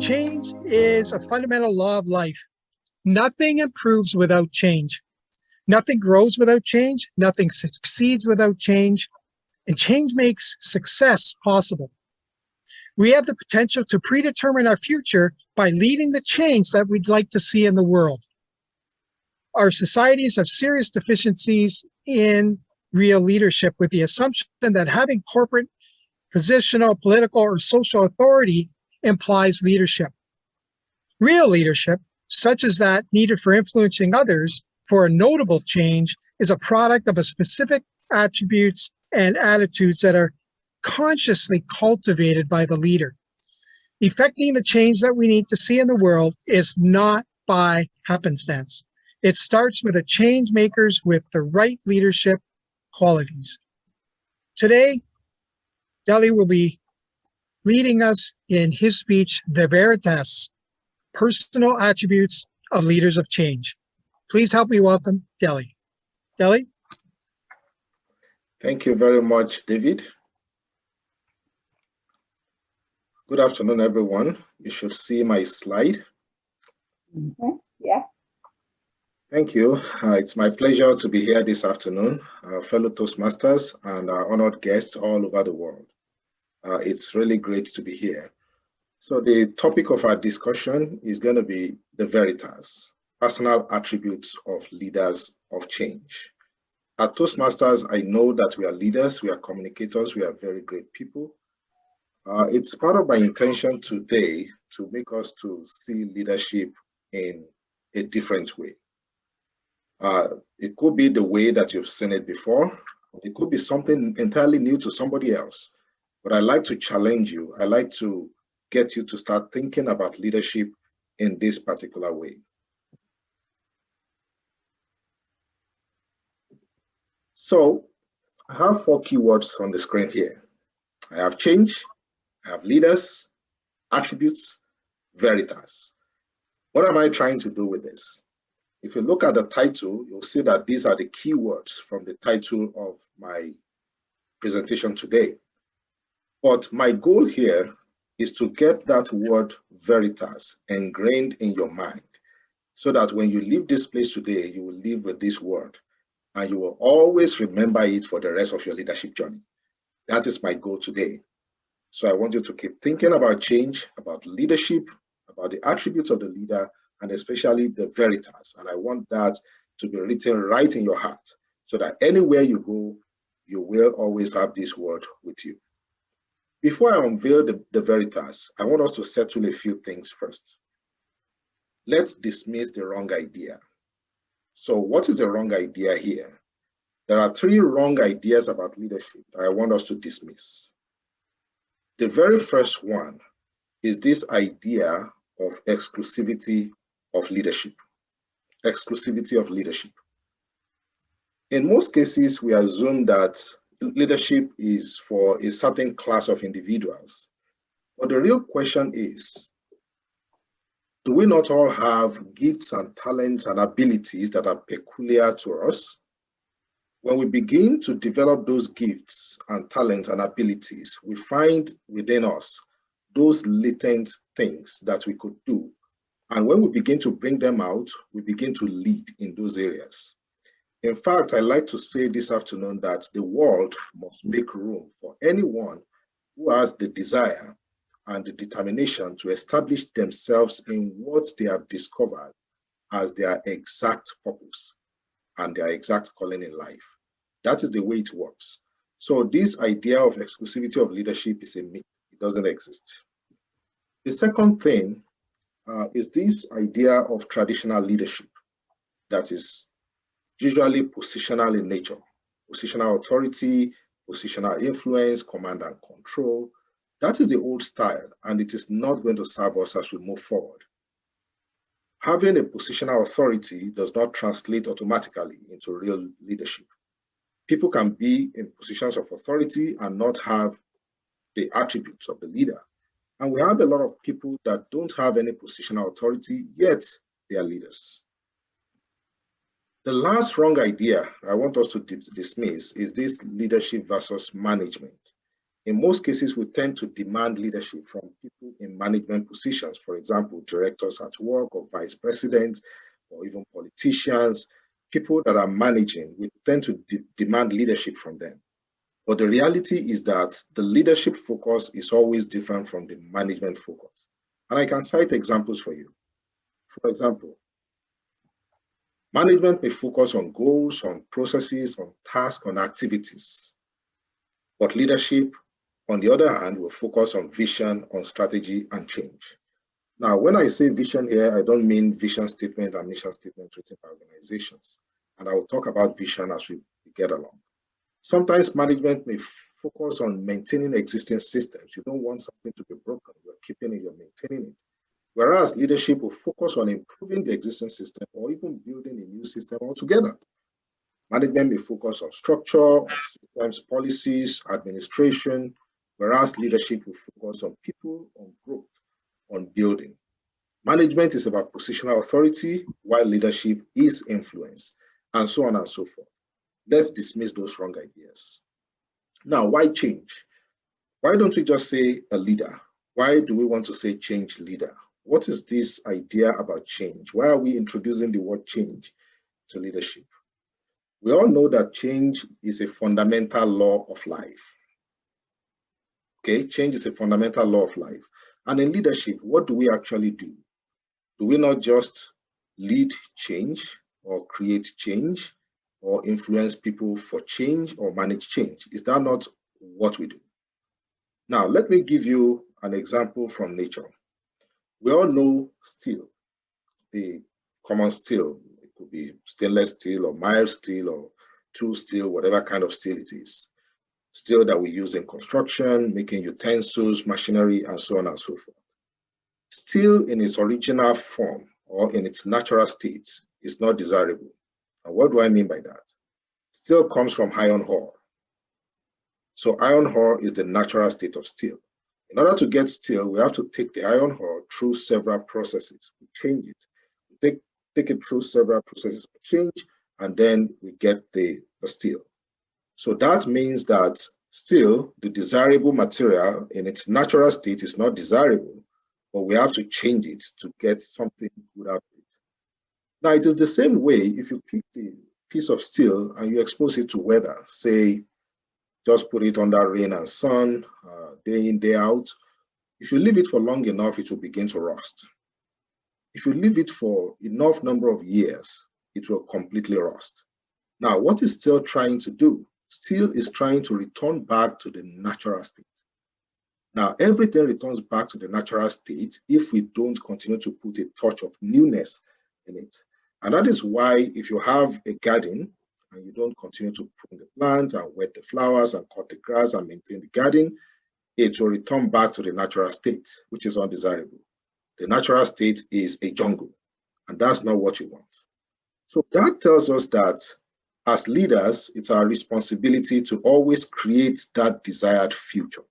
Change is a fundamental law of life. Nothing improves without change. Nothing grows without change. Nothing succeeds without change. And change makes success possible. We have the potential to predetermine our future by leading the change that we'd like to see in the world. Our societies have serious deficiencies in real leadership, with the assumption that having corporate, positional, political, or social authority implies leadership. Real leadership, such as that needed for influencing others for a notable change, is a product of a specific attributes and attitudes that are consciously cultivated by the leader. Effecting the change that we need to see in the world is not by happenstance. It starts with the change makers with the right leadership qualities. Today, Dele will be leading us in his speech, The Veritas, Personal Attributes of Leaders of Change. Please help me welcome Dele. Dele? Thank you very much, David. Good afternoon, everyone. You should see my slide. Yeah. Thank you. It's my pleasure to be here this afternoon, fellow Toastmasters and our honored guests all over the world. It's really great to be here. So the topic of our discussion is going to be the Veritas, personal attributes of leaders of change. At Toastmasters, I know that we are leaders, we are communicators, we are very great people. It's part of my intention today to make us to see leadership in a different way. It could be the way that you've seen it before. It could be something entirely new to somebody else. But I like to challenge you. I like to get you to start thinking about leadership in this particular way. So I have 4 keywords on the screen here. I have change, I have leaders, attributes, Veritas. What am I trying to do with this? If you look at the title, you'll see that these are the keywords from the title of my presentation today. But my goal here is to get that word Veritas ingrained in your mind so that when you leave this place today, you will live with this word and you will always remember it for the rest of your leadership journey. That is my goal today. So I want you to keep thinking about change, about leadership, about the attributes of the leader, and especially the Veritas. And I want that to be written right in your heart so that anywhere you go, you will always have this word with you. Before I unveil the Veritas, I want us to settle a few things first. Let's dismiss the wrong idea. So what is the wrong idea here? There are 3 wrong ideas about leadership that I want us to dismiss. The very first one is this idea of exclusivity of leadership. Exclusivity of leadership. In most cases, we assume that leadership is for a certain class of individuals. But the real question is, do we not all have gifts and talents and abilities that are peculiar to us? When we begin to develop those gifts and talents and abilities, we find within us those latent things that we could do. And when we begin to bring them out, we begin to lead in those areas. In fact, I like to say this afternoon that the world must make room for anyone who has the desire and the determination to establish themselves in what they have discovered as their exact purpose and their exact calling in life. That is the way it works. So this idea of exclusivity of leadership is a myth. It doesn't exist. The second thing is this idea of traditional leadership that is usually positional in nature. Positional authority, positional influence, command and control. That is the old style, and it is not going to serve us as we move forward. Having a positional authority does not translate automatically into real leadership. People can be in positions of authority and not have the attributes of the leader. And we have a lot of people that don't have any positional authority, yet they are leaders. The last wrong idea I want us to dismiss is this leadership versus management. In most cases, we tend to demand leadership from people in management positions, for example, directors at work or vice presidents, or even politicians, people that are managing. We tend to demand leadership from them. But the reality is that the leadership focus is always different from the management focus. And I can cite examples for you. For example, management may focus on goals, on processes, on tasks, on activities. But leadership, on the other hand, will focus on vision, on strategy, and change. Now, when I say vision here, I don't mean vision statement and mission statement written by organizations. And I will talk about vision as we get along. Sometimes management may focus on maintaining existing systems. You don't want something to be broken. You're keeping it, you're maintaining it. Whereas leadership will focus on improving the existing system or even building a new system altogether. Management may focus on structure, on systems, policies, administration, whereas leadership will focus on people, on growth, on building. Management is about positional authority, while leadership is influence, and so on and so forth. Let's dismiss those wrong ideas. Now, why change? Why don't we just say a leader? Why do we want to say change leader? What is this idea about change? Why are we introducing the word change to leadership? We all know that change is a fundamental law of life. Okay, change is a fundamental law of life. And in leadership, what do we actually do? Do we not just lead change or create change or influence people for change or manage change? Is that not what we do? Now, let me give you an example from nature. We all know steel, the common steel. It could be stainless steel or mild steel or tool steel, whatever kind of steel it is. Steel that we use in construction, making utensils, machinery, and so on and so forth. Steel in its original form or in its natural state is not desirable. And what do I mean by that? Steel comes from iron ore. So iron ore is the natural state of steel. In order to get steel, we have to take the iron ore through several processes. We change it. We take it through several processes of change, and then we get the steel. So that means that steel, the desirable material in its natural state, is not desirable, but we have to change it to get something good out of it. Now, it is the same way if you pick the piece of steel and you expose it to weather, say, just put it under rain and sun, day in, day out. If you leave it for long enough, it will begin to rust. If you leave it for enough number of years, it will completely rust. Now, what is steel trying to do? Steel is trying to return back to the natural state. Now, everything returns back to the natural state if we don't continue to put a touch of newness in it. And that is why if you have a garden and you don't continue to prune the plants and wet the flowers and cut the grass and maintain the garden, it will return back to the natural state, which is undesirable. The natural state is a jungle, and that's not what you want. So that tells us that as leaders, it's our responsibility to always create that desired future.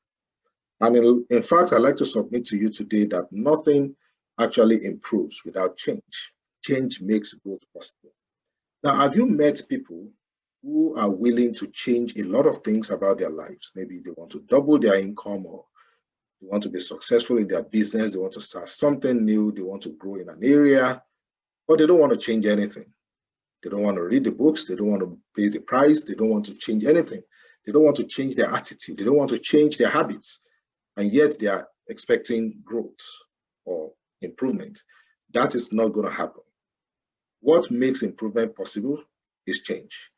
And in fact, I'd like to submit to you today that nothing actually improves without change. Change makes growth possible. Now, have you met people who are willing to change a lot of things about their lives? Maybe they want to double their income, or they want to be successful in their business, they want to start something new, they want to grow in an area, but they don't want to change anything. They don't want to read the books, they don't want to pay the price, they don't want to change anything. They don't want to change their attitude, they don't want to change their habits, and yet they are expecting growth or improvement. That is not going to happen. What makes improvement possible is change.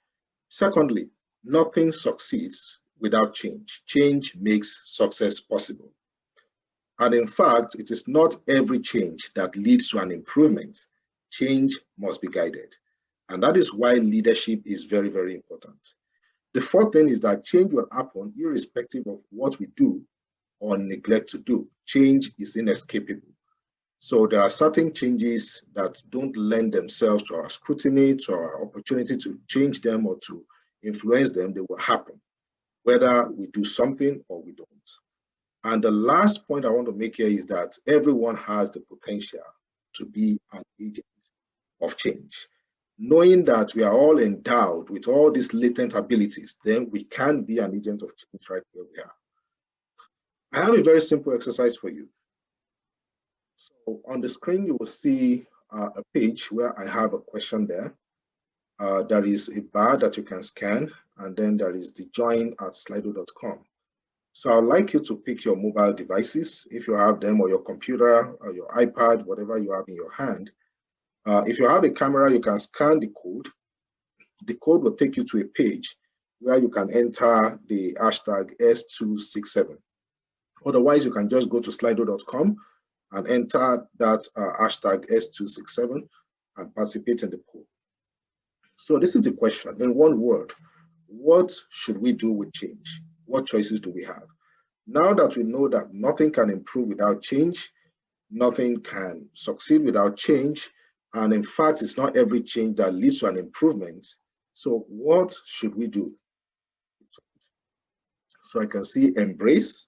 Secondly, nothing succeeds without change. Change makes success possible. And in fact, it is not every change that leads to an improvement. Change must be guided. And that is why leadership is very, very important. The fourth thing is that change will happen irrespective of what we do or neglect to do. Change is inescapable. So there are certain changes that don't lend themselves to our scrutiny, to our opportunity to change them or to influence them. They will happen, whether we do something or we don't. And the last point I want to make here is that everyone has the potential to be an agent of change. Knowing that we are all endowed with all these latent abilities, then we can be an agent of change right where we are. I have a very simple exercise for you. So on the screen, you will see a page where I have a question there. There is a bar that you can scan, and then there is the join@slido.com. So I'd like you to pick your mobile devices, if you have them, or your computer, or your iPad, whatever you have in your hand. If you have a camera, you can scan the code. The code will take you to a page where you can enter the hashtag S267. Otherwise, you can just go to slido.com and enter that hashtag S267 and participate in the poll. So this is the question. In one word, what should we do with change? What choices do we have? Now that we know that nothing can improve without change, nothing can succeed without change, and in fact, it's not every change that leads to an improvement. So what should we do? So I can see embrace.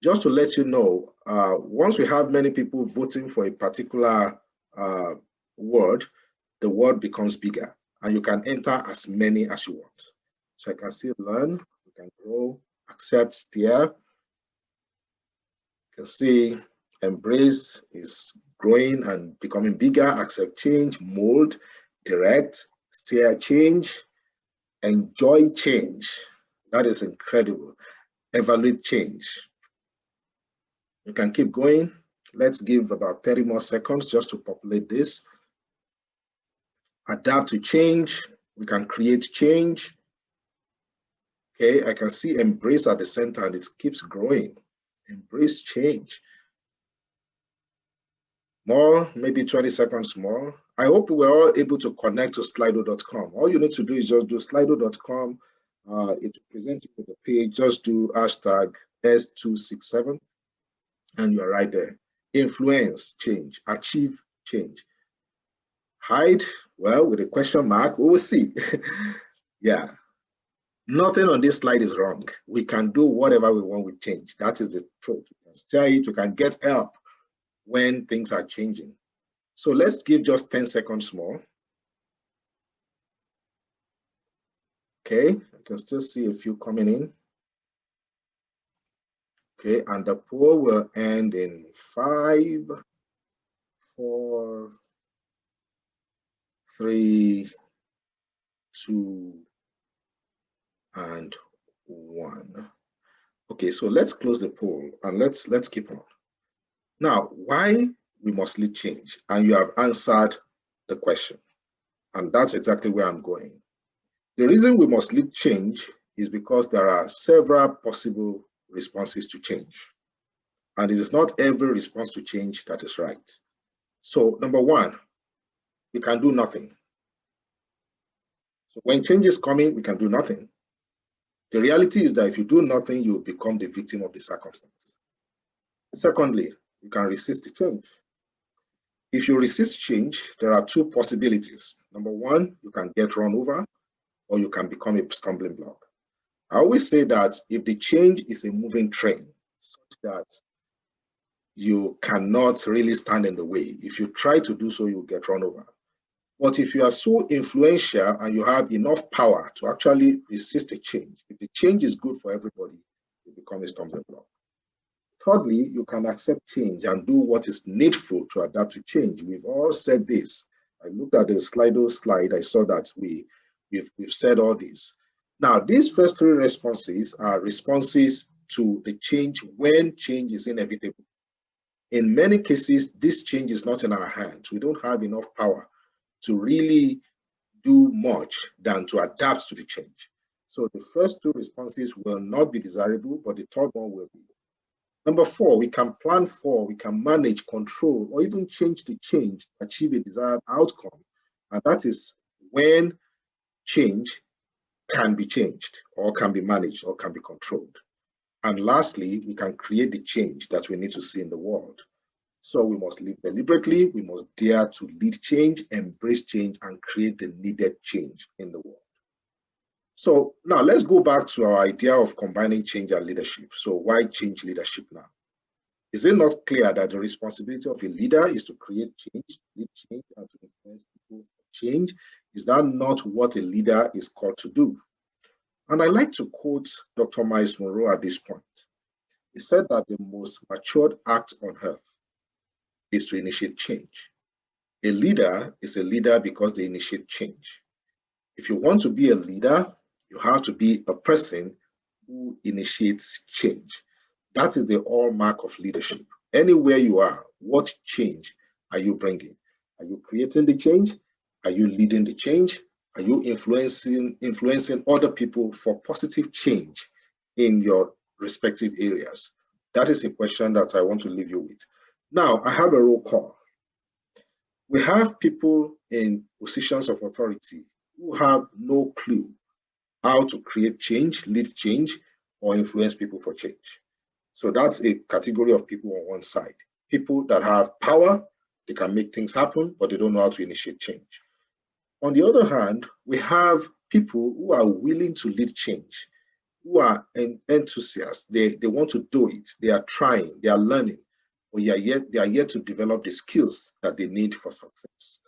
Just to let you know, once we have many people voting for a particular word, the word becomes bigger, and you can enter as many as you want. So I can see learn, you can grow, accept, steer. You can see embrace is growing and becoming bigger, accept change, mold, direct, steer change, enjoy change. That is incredible. Evaluate change. You can keep going. Let's give about 30 more seconds just to populate this. Adapt to change. We can create change. Okay, I can see embrace at the center and it keeps growing. Embrace change. More, maybe 20 seconds more. I hope we're all able to connect to slido.com. All you need to do is just do slido.com. It will present you with the page. Just do hashtag S267 and you're right there. Influence change, achieve change. Hide, well, with a question mark, we will see. Yeah. Nothing on this slide is wrong. We can do whatever we want with change. That is the truth. We can steer it, we can get help when things are changing. So let's give just 10 seconds more. Okay, I can still see a few coming in. Okay, and the poll will end in 5, 4, 3, 2, and 1. Okay, so let's close the poll and let's keep on. Now, why we must lead change? And you have answered the question. And that's exactly where I'm going. The reason we must lead change is because there are several possible responses to change. And it is not every response to change that is right. So number one, we can do nothing. So when change is coming, we can do nothing. The reality is that if you do nothing, you will become the victim of the circumstance. Secondly, you can resist the change. If you resist change, there are two possibilities. Number one, you can get run over, or you can become a stumbling block. I always say that if the change is a moving train, such that you cannot really stand in the way, if you try to do so, you'll get run over. But if you are so influential and you have enough power to actually resist a change, if the change is good for everybody, you become a stumbling block. Thirdly, you can accept change and do what is needful to adapt to change. We've all said this. I looked at the Slido slide, I saw that we've said all this. Now, these first three responses are responses to the change when change is inevitable. In many cases, this change is not in our hands. We don't have enough power to really do much than to adapt to the change. So the first two responses will not be desirable, but the third one will be. Number four, we can plan for, we can manage, control, or even change the change to achieve a desired outcome. And that is when change can be changed, or can be managed, or can be controlled. And lastly, we can create the change that we need to see in the world. So we must live deliberately, we must dare to lead change, embrace change, and create the needed change in the world. So now let's go back to our idea of combining change and leadership. So why change leadership now? Is it not clear that the responsibility of a leader is to create change, lead change, and to influence people for change? Is that not what a leader is called to do? And I like to quote Dr. Miles Monroe at this point. He said that the most matured act on earth is to initiate change. A leader is a leader because they initiate change. If you want to be a leader, you have to be a person who initiates change. That is the hallmark of leadership. Anywhere you are, what change are you bringing? Are you creating the change? Are you leading the change? Are you influencing other people for positive change in your respective areas? That is a question that I want to leave you with. Now, I have a roll call. We have people in positions of authority who have no clue how to create change, lead change, or influence people for change. So that's a category of people on one side. People that have power, they can make things happen, but they don't know how to initiate change. On the other hand, we have people who are willing to lead change, who are enthusiasts. They want to do it. They are trying, they are learning, but they are yet to develop the skills that they need for success.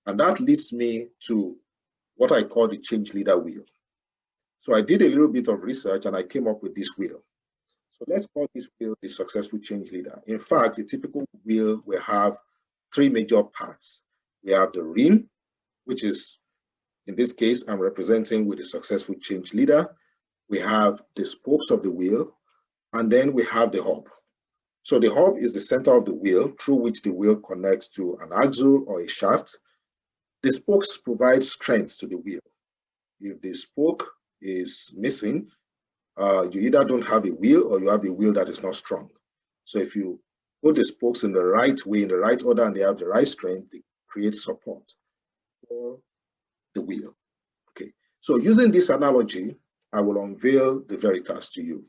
And that leads me to what I call the change leader wheel. So I did a little bit of research and I came up with this wheel. So let's call this wheel the successful change leader. In fact, a typical wheel will have three major parts. We have the rim, which is, in this case, I'm representing with a successful change leader. We have the spokes of the wheel, and then we have the hub. So the hub is the center of the wheel through which the wheel connects to an axle or a shaft. The spokes provide strength to the wheel. If the spoke is missing, you either don't have a wheel or you have a wheel that is not strong. So if you put the spokes in the right way, in the right order, and they have the right strength, they create support for the wheel. Okay. So using this analogy, I will unveil the Veritas to you.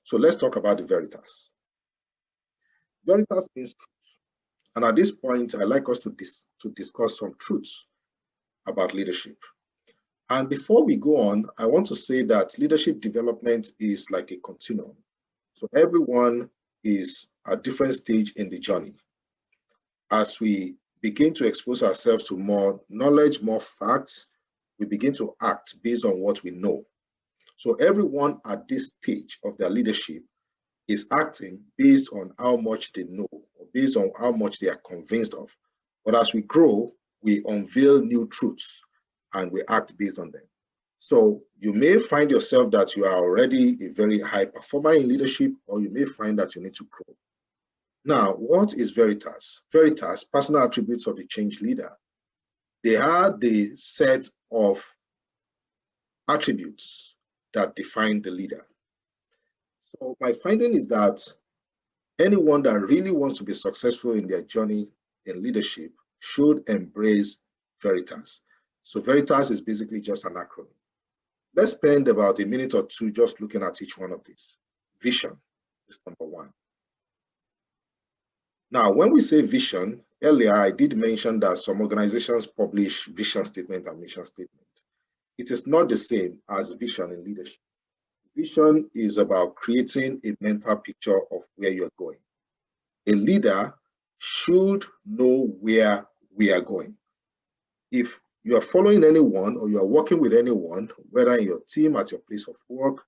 So let's talk about the Veritas. Veritas means truth. And at this point, I'd like us to discuss some truths about leadership. And before we go on, I want to say that leadership development is like a continuum. So everyone is at different stage in the journey. As we begin to expose ourselves to more knowledge, more facts, we begin to act based on what we know. So everyone at this stage of their leadership is acting based on how much they know, or based on how much they are convinced of. But as we grow, we unveil new truths and we act based on them. So you may find yourself that you are already a very high performer in leadership, or you may find that you need to grow. Now, what is Veritas? Veritas, personal attributes of the change leader. They are the set of attributes that define the leader. So my finding is that anyone that really wants to be successful in their journey in leadership should embrace Veritas. So Veritas is basically just an acronym. Let's spend about a minute or two just looking at each one of these. Vision is number one. Now, when we say vision, earlier I did mention that some organizations publish vision statement and mission statement. It is not the same as vision in leadership. Vision is about creating a mental picture of where you're going. A leader should know where we are going. If you are following anyone or you are working with anyone, whether in your team, at your place of work,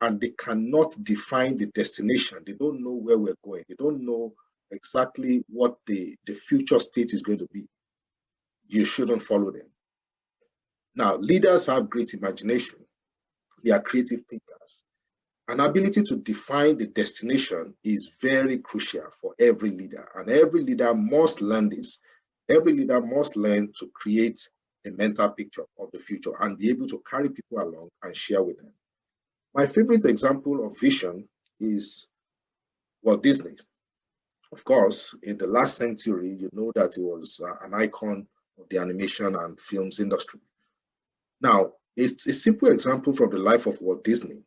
and they cannot define the destination, they don't know where we're going, they don't know exactly what the future state is going to be, you shouldn't follow them. Now, leaders have great imagination. They are creative thinkers. An ability to define the destination is very crucial for every leader, and every leader must learn this. Every leader must learn to create a mental picture of the future and be able to carry people along and share with them. My favorite example of vision is Walt Disney. Of course, in the last century, you know that he was an icon of the animation and films industry. Now, it's a simple example from the life of Walt Disney.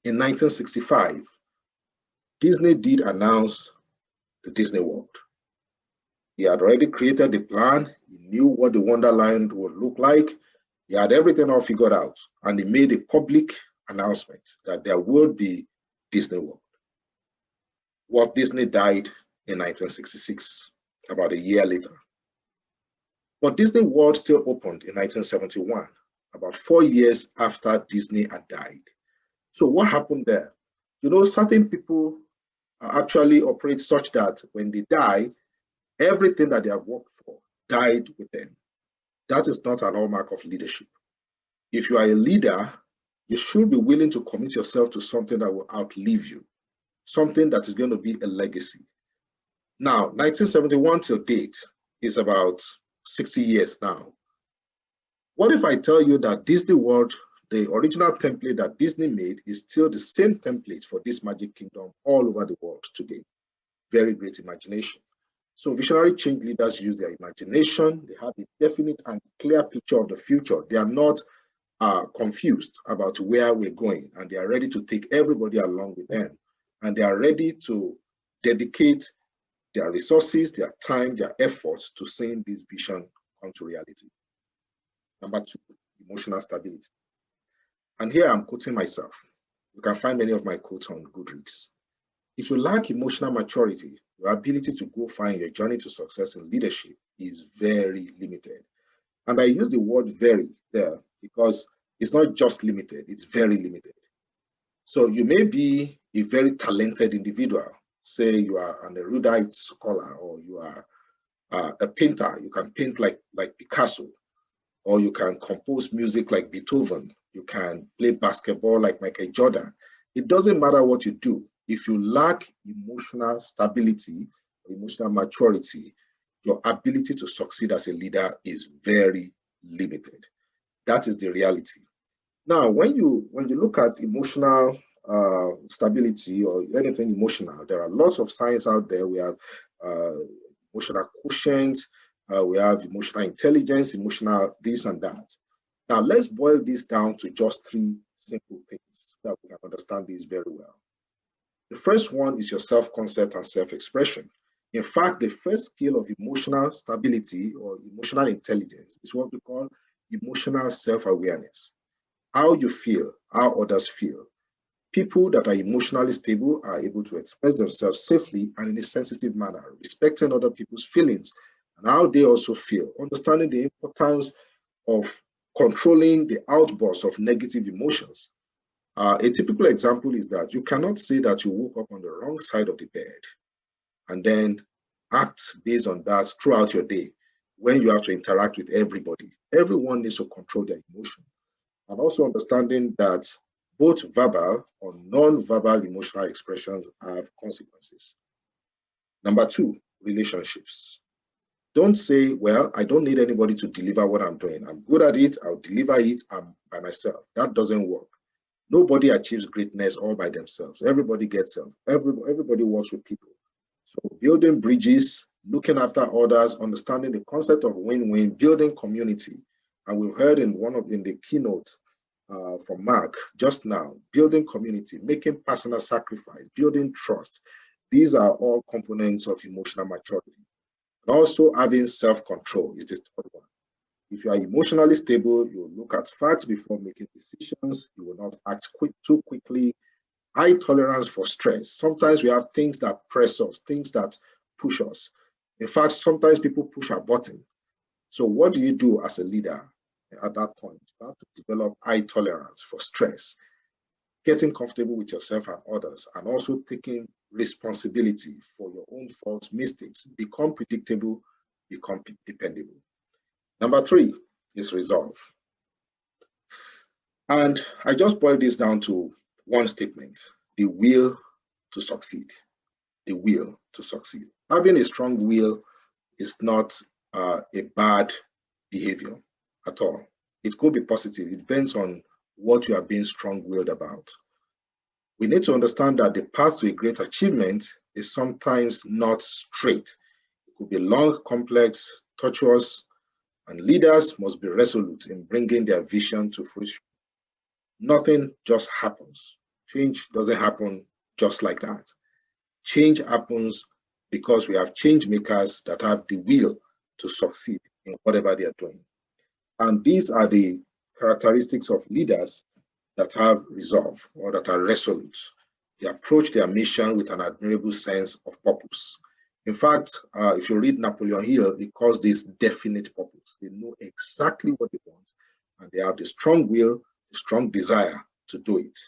In 1965, Disney did announce the Disney World. He had already created the plan. He knew what the Wonderland would look like. He had everything all figured out, and he made a public announcement that there would be Disney World. Walt Disney died in 1966, about a year later. But Disney World still opened in 1971, about 4 years after Disney had died. So what happened there? You know, certain people actually operate such that when they die, everything that they have worked for died with them. That is not an hallmark of leadership. If you are a leader, you should be willing to commit yourself to something that will outlive you, something that is going to be a legacy. Now, 1971 till date is about 60 years now. What if I tell you that Disney World, the original template that Disney made, is still the same template for this Magic Kingdom all over the world today? Very great imagination. So visionary change leaders use their imagination. They have a definite and clear picture of the future. They are not confused about where we're going, and they are ready to take everybody along with them. And they are ready to dedicate their resources, their time, their efforts to seeing this vision come to reality. Number 2, emotional stability. And here I'm quoting myself. You can find many of my quotes on Goodreads. If you lack emotional maturity, your ability to go far in your journey to success in leadership is very limited. And I use the word very there because it's not just limited, it's very limited. So you may be a very talented individual. Say you are an erudite scholar, or you are a painter. You can paint like Picasso, or you can compose music like Beethoven. You can play basketball like Michael Jordan. It doesn't matter what you do. If you lack emotional stability, emotional maturity, your ability to succeed as a leader is very limited. That is the reality. Now, when you look at emotional stability or anything emotional, there are lots of science out there. We have emotional quotient, we have emotional intelligence, emotional this and that. Now, let's boil this down to just 3 simple things so that we can understand this very well. The first one is your self-concept and self-expression. In fact, the first skill of emotional stability or emotional intelligence is what we call emotional self-awareness. How you feel, how others feel. People that are emotionally stable are able to express themselves safely and in a sensitive manner, respecting other people's feelings and how they also feel, understanding the importance of controlling the outbursts of negative emotions. A typical example is that you cannot say that you woke up on the wrong side of the bed and then act based on that throughout your day when you have to interact with everybody. Everyone needs to control their emotion. And also understanding that both verbal or non-verbal emotional expressions have consequences. Number 2, relationships. Don't say, well, I don't need anybody to deliver what I'm doing. I'm good at it. I'll deliver it by myself. That doesn't work. Nobody achieves greatness all by themselves. Everybody gets help. Everybody works with people. So building bridges, looking after others, understanding the concept of win-win, building community. And we've heard in the keynote from Mark just now, building community, making personal sacrifice, building trust. These are all components of emotional maturity. And also having self-control is the third one. If you are emotionally stable, you will look at facts before making decisions. You will not act too quickly. High tolerance for stress. Sometimes we have things that press us, things that push us. In fact, sometimes people push our button. So what do you do as a leader at that point? You have to develop high tolerance for stress, getting comfortable with yourself and others, and also taking responsibility for your own faults, mistakes. Become predictable, become dependable. Number 3 is resolve. And I just boiled this down to one statement: the will to succeed. The will to succeed. Having a strong will is not a bad behavior at all. It could be positive. It depends on what you are being strong-willed about. We need to understand that the path to a great achievement is sometimes not straight. It could be long, complex, tortuous, and leaders must be resolute in bringing their vision to fruition. Nothing just happens. Change doesn't happen just like that. Change happens because we have change makers that have the will to succeed in whatever they are doing. And these are the characteristics of leaders that have resolve or that are resolute. They approach their mission with an admirable sense of purpose. In fact, if you read Napoleon Hill, he calls this definite purpose. They know exactly what they want, and they have the strong will, the strong desire to do it.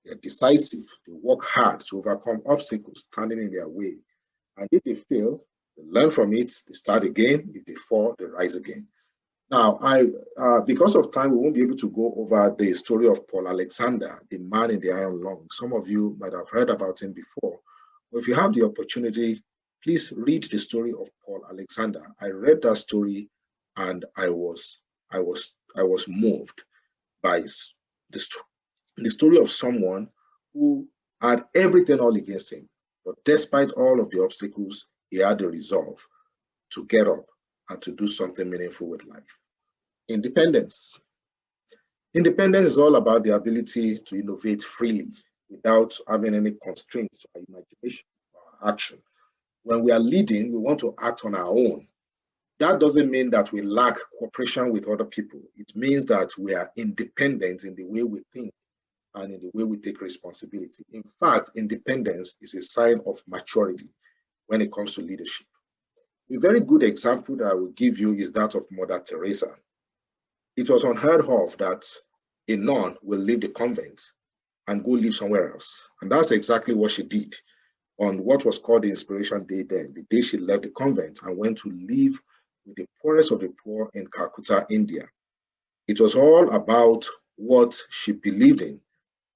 they're decisive, they work hard to overcome obstacles standing in their way. And if they fail, they learn from it, they start again. If they fall, they rise again. Now, because of time, we won't be able to go over the story of Paul Alexander, the man in the iron lung. Some of you might have heard about him before. But if you have the opportunity, please read the story of Paul Alexander. I read that story and I was moved by the story of someone who had everything all against him. But despite all of the obstacles, he had the resolve to get up and to do something meaningful with life. Independence. Independence is all about the ability to innovate freely without having any constraints to our imagination or action. When we are leading, we want to act on our own. That doesn't mean that we lack cooperation with other people. It means that we are independent in the way we think and in the way we take responsibility. In fact, independence is a sign of maturity when it comes to leadership. A very good example that I will give you is that of Mother Teresa. It was unheard of that a nun will leave the convent and go live somewhere else. And that's exactly what she did on what was called the Inspiration Day then, the day she left the convent and went to live with the poorest of the poor in Calcutta, India. It was all about what she believed in.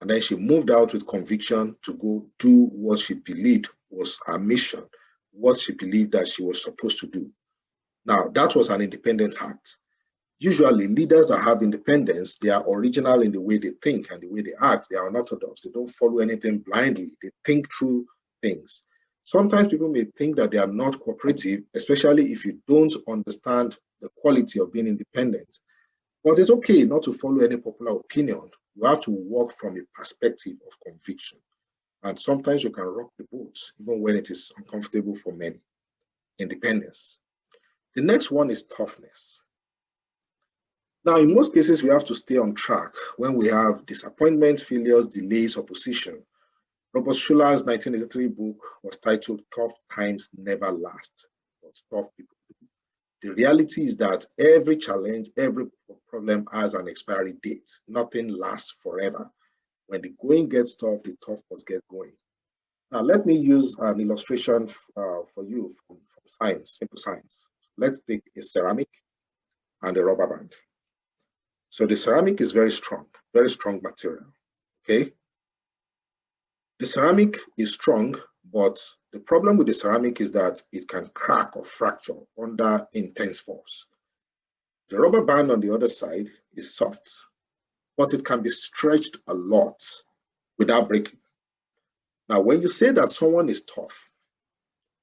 And then she moved out with conviction to go do what she believed was her mission, what she believed that she was supposed to do. Now, that was an independent act. Usually, leaders that have independence, they are original in the way they think and the way they act. They are unorthodox. They don't follow anything blindly. They think through things. Sometimes people may think that they are not cooperative, especially if you don't understand the quality of being independent. But it's okay not to follow any popular opinion. You have to work from a perspective of conviction. And sometimes you can rock the boat, even when it is uncomfortable for many. Independence. The next one is toughness. Now, in most cases, we have to stay on track when we have disappointments, failures, delays, opposition. Robert Schuller's 1983 book was titled Tough Times Never Last, but Tough People Do. The reality is that every challenge, every problem has an expiry date. Nothing lasts forever. When the going gets tough, the tough must get going. Now, let me use an illustration for you from science, simple science. Let's take a ceramic and a rubber band. So the ceramic is very strong material, okay? The ceramic is strong, but the problem with the ceramic is that it can crack or fracture under intense force. The rubber band on the other side is soft, but it can be stretched a lot without breaking. Now, when you say that someone is tough,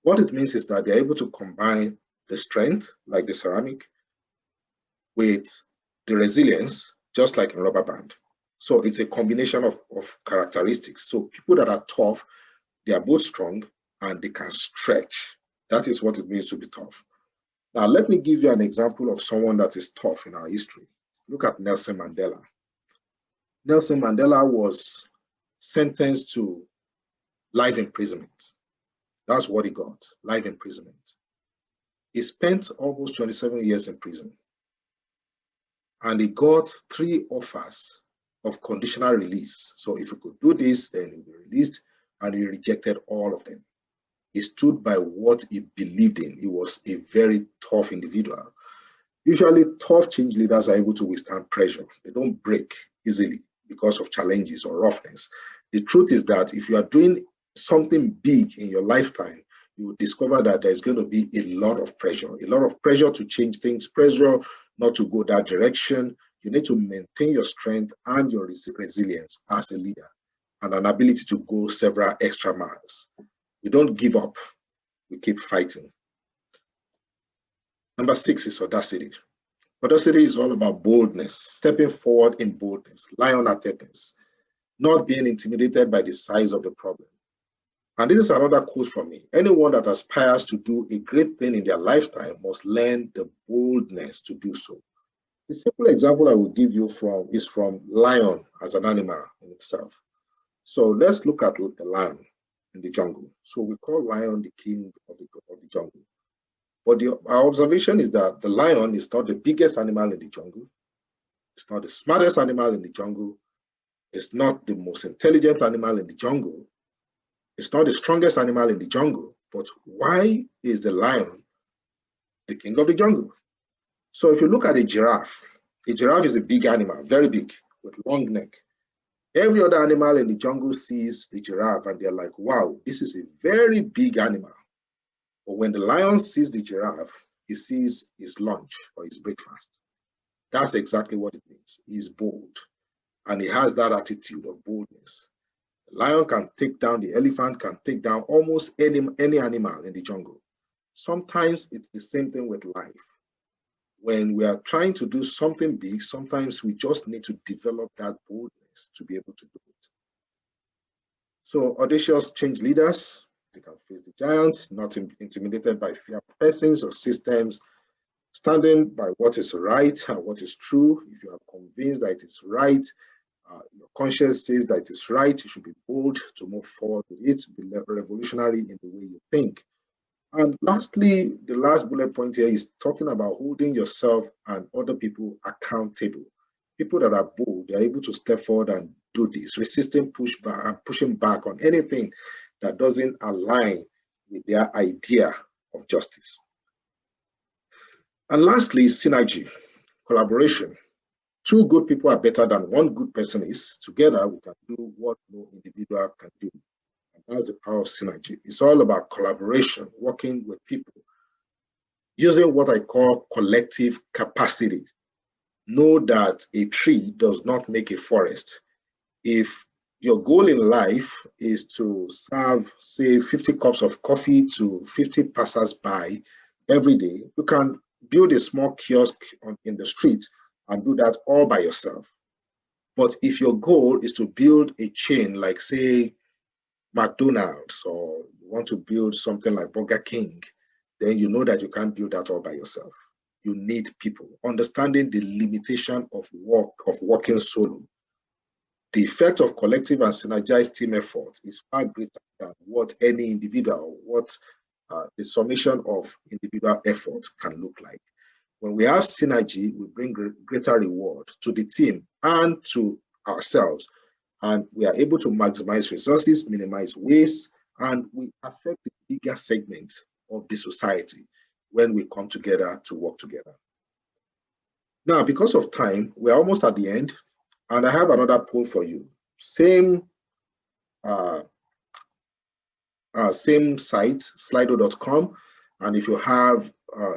what it means is that they're able to combine the strength, like the ceramic, with the resilience, just like a rubber band. So it's a combination of characteristics. So people that are tough, they are both strong and they can stretch. That is what it means to be tough. Now, let me give you an example of someone that is tough in our history. Look at Nelson Mandela. Nelson Mandela was sentenced to life imprisonment. That's what he got, life imprisonment. He spent almost 27 years in prison. And he got 3 offers of conditional release. So if he could do this, then he'll be released, and he rejected all of them. He stood by what he believed in. He was a very tough individual. Usually, tough change leaders are able to withstand pressure. They don't break easily because of challenges or roughness. The truth is that if you are doing something big in your lifetime, you will discover that there's going to be a lot of pressure to change things, pressure not to go that direction. You need to maintain your strength and your resilience as a leader and an ability to go several extra miles. We don't give up, we keep fighting. Number 6 is audacity. Audacity is all about boldness, stepping forward in boldness, lion-heartedness, not being intimidated by the size of the problem. And this is another quote from me. Anyone that aspires to do a great thing in their lifetime must learn the boldness to do so. The simple example I will give you is from lion as an animal in itself. So let's look at the lion in the jungle. So we call lion the king of the jungle. But our observation is that the lion is not the biggest animal in the jungle. It's not the smartest animal in the jungle. It's not the most intelligent animal in the jungle. It's not the strongest animal in the jungle. But why is the lion the king of the jungle? So if you look at a giraffe is a big animal, very big, with long neck. Every other animal in the jungle sees the giraffe and they're like, wow, this is a very big animal. But when the lion sees the giraffe, he sees his lunch or his breakfast. That's exactly what it means. He's bold. And he has that attitude of boldness. The lion can take down, the elephant can take down almost any animal in the jungle. Sometimes it's the same thing with life. When we are trying to do something big, sometimes we just need to develop that boldness to be able to do it. So audacious change leaders, they can face the giants, not intimidated by fear of persons or systems, standing by what is right and what is true. If you are convinced that it is right, your conscience says that it is right, you should be bold to move forward with it, be revolutionary in the way you think. And lastly, the last bullet point here is talking about holding yourself and other people accountable. People that are bold, they're able to step forward and do this, resisting pushback and pushing back on anything that doesn't align with their idea of justice. And lastly, synergy, collaboration. Two good people are better than one good person is. Together, we can do what no individual can do. And that's the power of synergy. It's all about collaboration, working with people, using what I call collective capacity. Know that a tree does not make a forest. If your goal in life is to serve, say, 50 cups of coffee to 50 passers-by every day, you can build a small kiosk in the street and do that all by yourself. But if your goal is to build a chain like, say, McDonald's, or you want to build something like Burger King, then you know that you can't build that all by yourself. You need people. Understanding the limitation of working solo. The effect of collective and synergized team effort is far greater than what any individual, the summation of individual effort can look like. When we have synergy, we bring greater reward to the team and to ourselves. And we are able to maximize resources, minimize waste, and we affect the bigger segment of the society when we come together to work together. Now, because of time, we're almost at the end, and I have another poll for you. Same site, slido.com, and if you have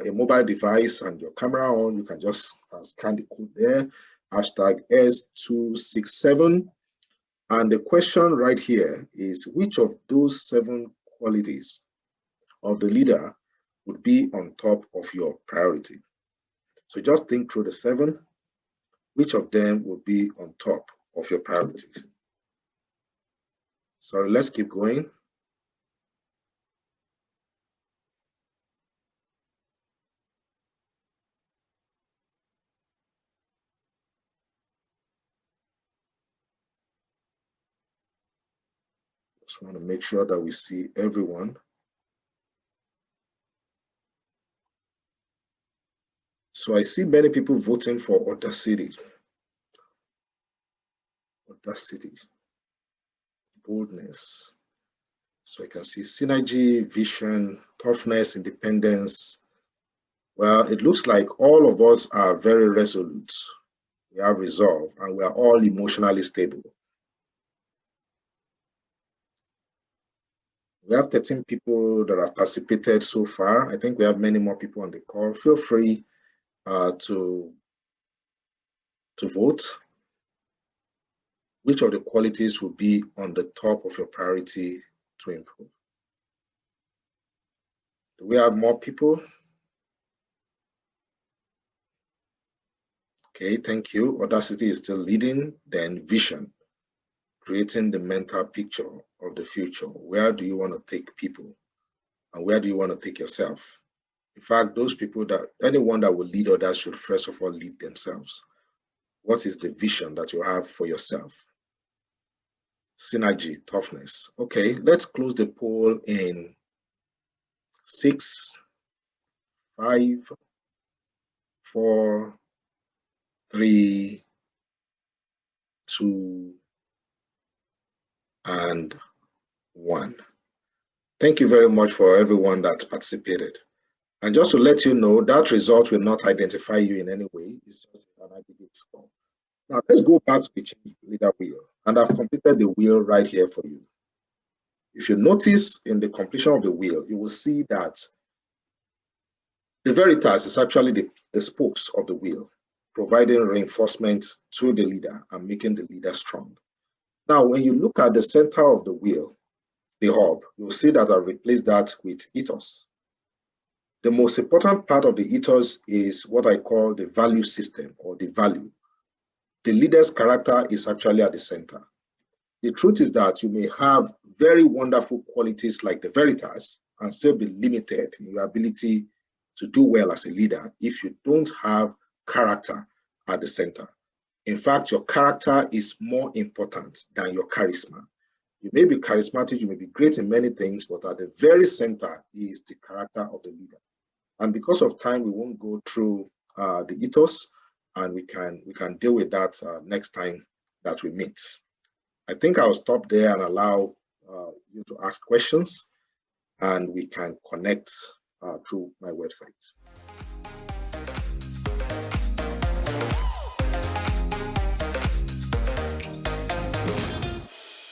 a mobile device and your camera on, you can just scan the code there, hashtag S267. And the question right here is, which of those 7 qualities of the leader would be on top of your priority? So just think through the 7. Which of them would be on top of your priorities? So let's keep going. Just want to make sure that we see everyone. So I see many people voting for audacity. Audacity, boldness. So I can see synergy, vision, toughness, independence. Well, it looks like all of us are very resolute. We have resolve, and we are all emotionally stable. We have 13 people that have participated so far. I think we have many more people on the call. Feel free to vote. Which of the qualities will be on the top of your priority to improve? Do we have more people? Okay, thank you. Audacity is still leading. Then vision, creating the mental picture of the future. Where do you want to take people? And where do you want to take yourself? In fact, those people anyone that will lead others should first of all lead themselves. What is the vision that you have for yourself? Synergy, toughness. Okay, let's close the poll in 6, 5, 4, 3, 2, and 1. Thank you very much for everyone that participated. And just to let you know, that result will not identify you in any way. It's just an aggregate score. Now let's go back to the change leader wheel. And I've completed the wheel right here for you. If you notice in the completion of the wheel, you will see that the Veritas is actually the spokes of the wheel, providing reinforcement to the leader and making the leader strong. Now, when you look at the center of the wheel, the hub, you'll see that I replaced that with ethos. The most important part of the ethos is what I call the value system or the value. The leader's character is actually at the center. The truth is that you may have very wonderful qualities like the Veritas and still be limited in your ability to do well as a leader if you don't have character at the center. In fact, your character is more important than your charisma. You may be charismatic, you may be great in many things, but at the very center is the character of the leader. And because of time, we won't go through the ethos, and we can deal with that next time that we meet. I think I'll stop there and allow you to ask questions, and we can connect through my website.